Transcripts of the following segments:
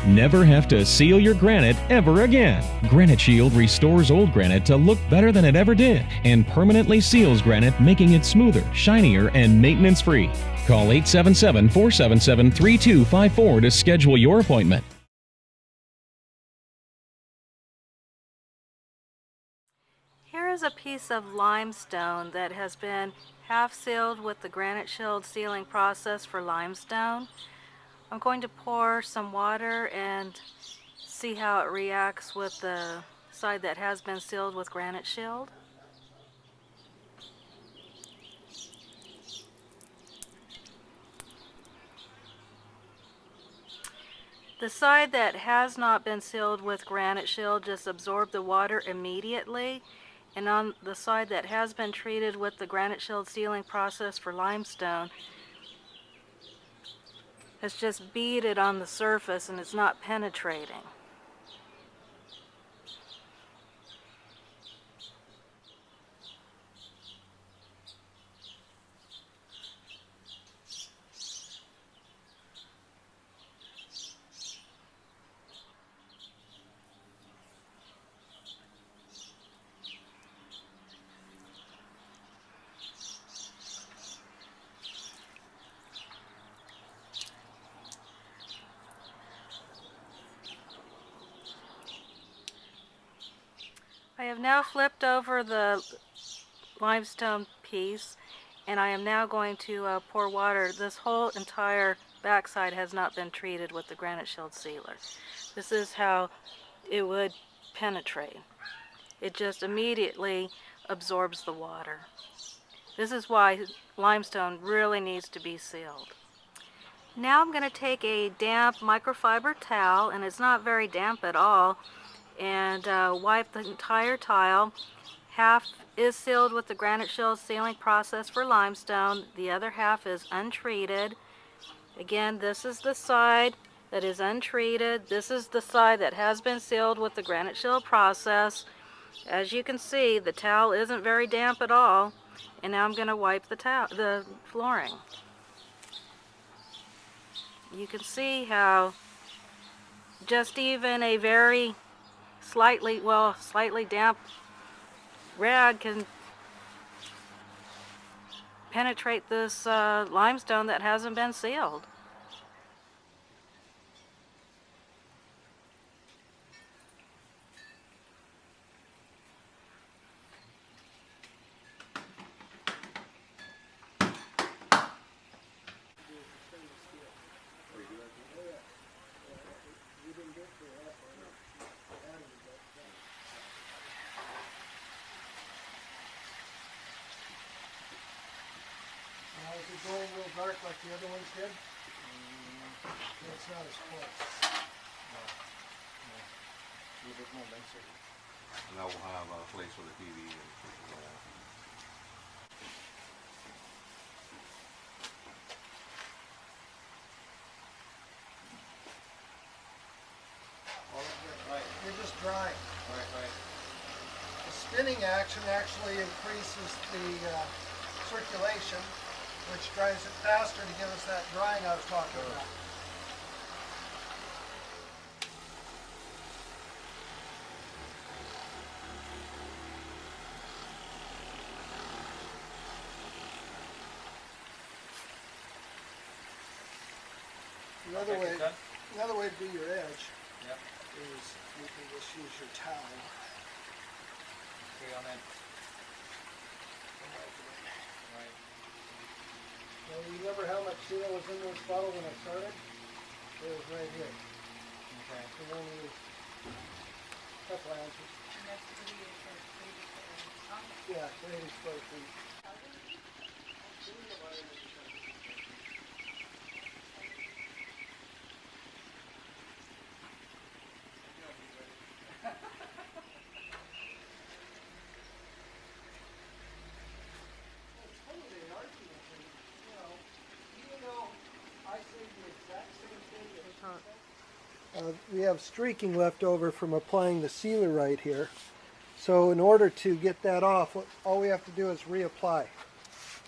Never have to seal your granite ever again. Granite Shield restores old granite to look better than it ever did and permanently seals granite, making it smoother, shinier, and maintenance-free. Call 877-477-3254 to schedule your appointment. Here is a piece of limestone that has been half sealed with the Granite Shield sealing process for limestone. I'm going to pour some water and see how it reacts with the side that has been sealed with Granite Shield. The side that has not been sealed with Granite Shield just absorbed the water immediately, and on the side that has been treated with the Granite Shield sealing process for limestone, it's just beaded on the surface and it's not penetrating. I have now flipped over the limestone piece, and I am now going to pour water. This whole entire backside has not been treated with the Granite Shield sealer. This is how it would penetrate. It just immediately absorbs the water. This is why limestone really needs to be sealed. Now I'm going to take a damp microfiber towel, and it's not very damp at all, and wipe the entire tile. Half is sealed with the Granite Shield sealing process for limestone. The other half is untreated. Again, this is the side that is untreated. This is the side that has been sealed with the Granite Shield process. As you can see, the towel isn't very damp at all. And now I'm going to wipe the flooring. You can see how just even a very slightly damp rag can penetrate this limestone that hasn't been sealed. Is it going real dark like the other ones did? It's not as close. No. A little bit more density. And now we'll have a place for the TV. Right. You're just drying. Right. The spinning action actually increases the circulation, which dries it faster to give us that drying I was talking about. Another way to do your edge is you can just use your towel. Okay, on that. Right. Now, you remember how much seal was in this bottle when I started? It was right here. Okay. We only used a couple ounces. And that's 88 for Yeah, 80 square feet. We have streaking left over from applying the sealer right here. So in order to get that off, all we have to do is reapply.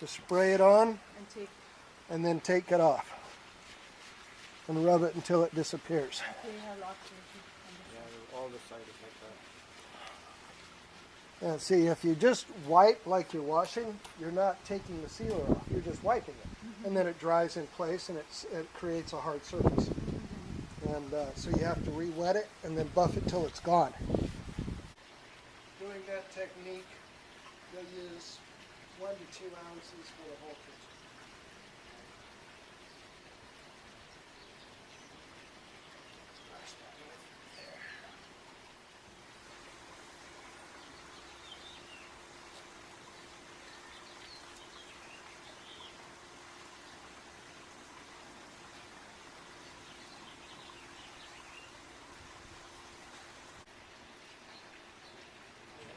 Just spray it on and then take it off. and rub it until it disappears. Yeah, all the side is like that. And see, if you just wipe like you're washing, you're not taking the sealer off. You're just wiping it. And then it dries in place and it creates a hard surface. And so you have to re-wet it and then buff it till it's gone. Doing that technique, you'll use 1 to 2 ounces for the whole kitchen.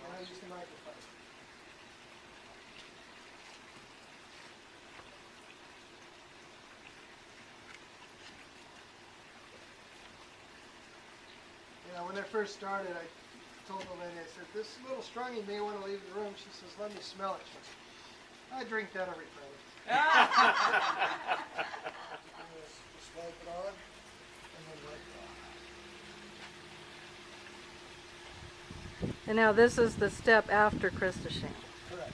Now use the microphone. Yeah, when I first started, I told the lady, I said, this is a little strong, you may want to leave the room. She says, let me smell it. She says, I drink that every Friday. Just wipe it on, and then wipe it off. And now this is the step after Krista Shane. Correct.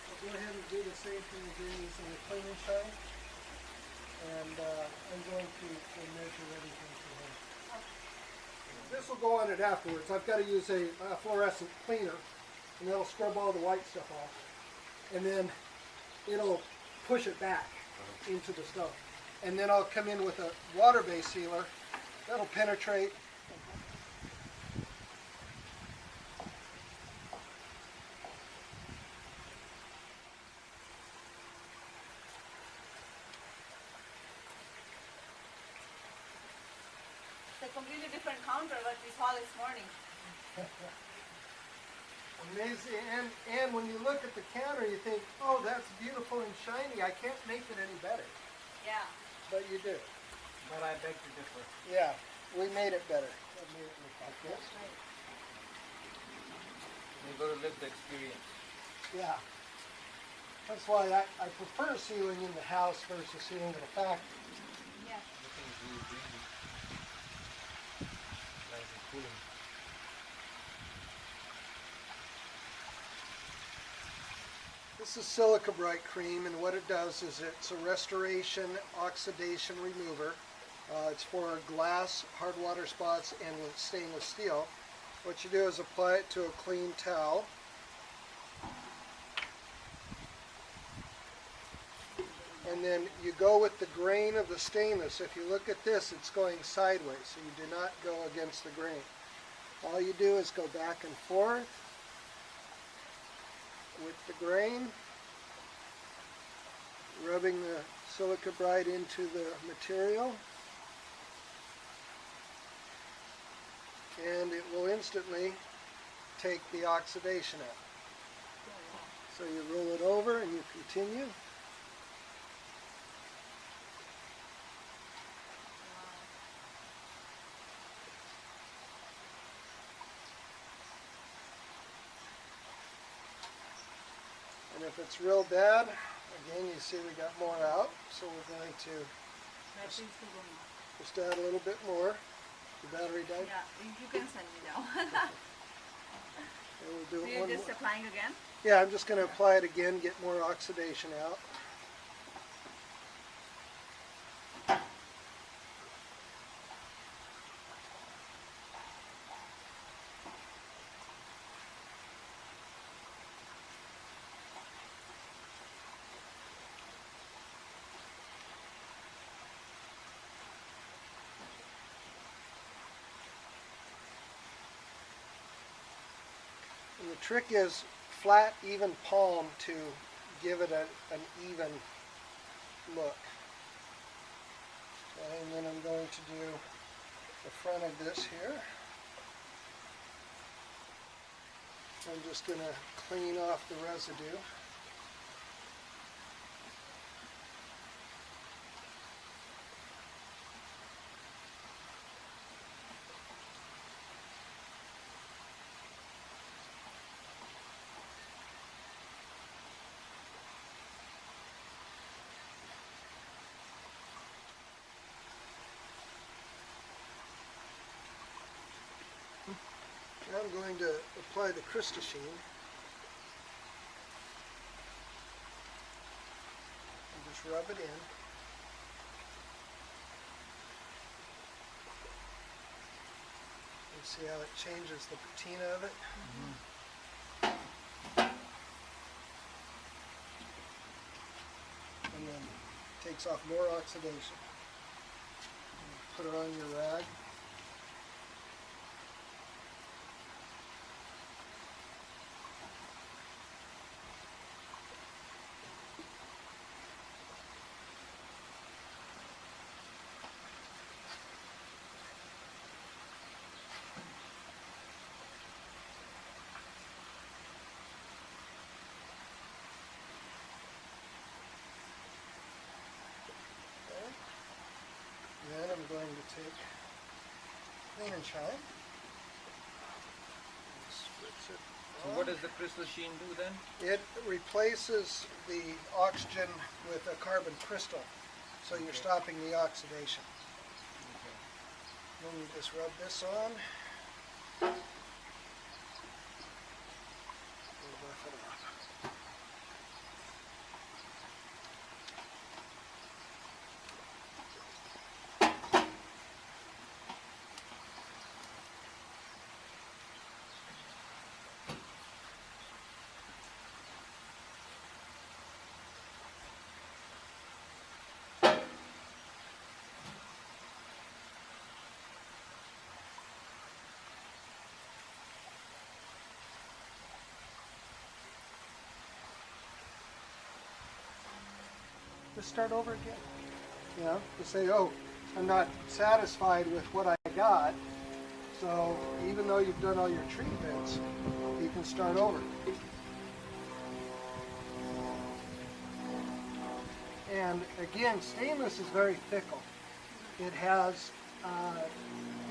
I'll go ahead and do the same thing again using the cleaning shine. And I'm going to measure everything for him. This will go on it afterwards. I've got to use a fluorescent cleaner, and that'll scrub all the white stuff off. And then it'll push it back into the stone. And then I'll come in with a water-based sealer that'll penetrate. It's a completely different counter what we saw this morning. Amazing, and when you look at the counter, you think, oh, that's beautiful and shiny. I can't make it any better. Yeah. But you do. But I beg to differ. Yeah, we made it better. We made it look like this. You got to live the experience. Yeah. That's why I prefer sealing in the house versus sealing in a factory. Yeah. Everything is really breezy. Nice and cooling. This is silica bright cream, and what it does is it's a restoration oxidation remover. It's for glass, hard water spots, and with stainless steel. What you do is apply it to a clean towel. And then you go with the grain of the stainless. If you look at this, it's going sideways, so you do not go against the grain. All you do is go back and forth with the grain, rubbing the silica bright into the material, and it will instantly take the oxidation out. So you roll it over and you continue. And if it's real bad, again, you see we got more out, so we're going to Battery's still going on. just add a little bit more. The battery died. Yeah, you can send me now. And we'll do So it you're one just more. applying again? Yeah, I'm just going to apply it again, get more oxidation out. And the trick is flat, even palm to give it an even look. Okay, and then I'm going to do the front of this here. I'm just going to clean off the residue. Now I'm going to apply the crystal sheen. And just rub it in. See how it changes the patina of it? And then takes off more oxidation. Put it on your rag. Then I'm going to take clean and shine. Spritz it So on. what does the crystal sheen do then? It replaces the oxygen with a carbon crystal, so you're stopping the oxidation. Then you just rub this on. And buff it off. Just start over again. You know, to say, oh, I'm not satisfied with what I got, so even though you've done all your treatments, you can start over. And again, stainless is very fickle. It has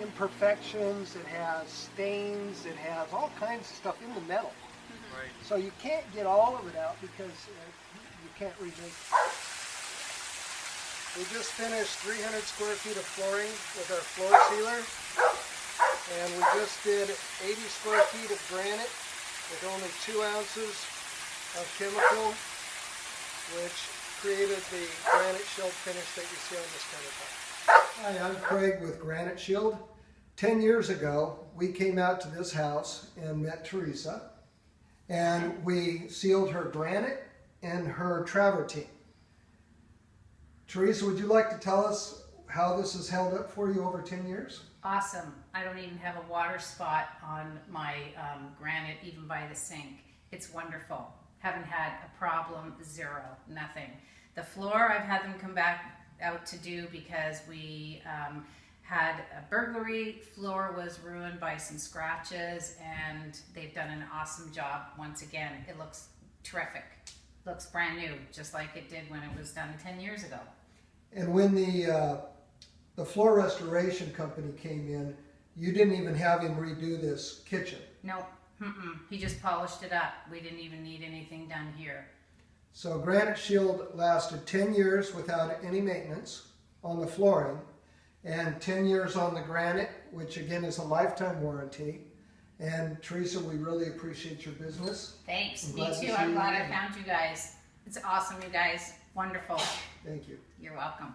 imperfections, it has stains, it has all kinds of stuff in the metal. Right. So you can't get all of it out because you can't remake it. We just finished 300 square feet of flooring with our floor sealer, and we just did 80 square feet of granite with only 2 ounces of chemical, which created the Granite Shield finish that you see on this countertop. Hi, I'm Craig with Granite Shield. 10 years ago, we came out to this house and met Teresa, and we sealed her granite and her travertine. Teresa, would you like to tell us how this has held up for you over 10 years? Awesome. I don't even have a water spot on my granite, even by the sink. It's wonderful. Haven't had a problem, zero, nothing. The floor, I've had them come back out to do because we had a burglary. Floor was ruined by some scratches, and they've done an awesome job once again. It looks terrific. Looks brand new, just like it did when it was done 10 years ago. And when the floor restoration company came in, you didn't even have him redo this kitchen. Nope. He just polished it up. We didn't even need anything done here. So Granite Shield lasted 10 years without any maintenance on the flooring, and 10 years on the granite, which again is a lifetime warranty. And Teresa, we really appreciate your business. Thanks. I'm Me glad to too. see I'm you glad I again. found you guys. It's awesome, you guys. Wonderful. Thank you. You're welcome.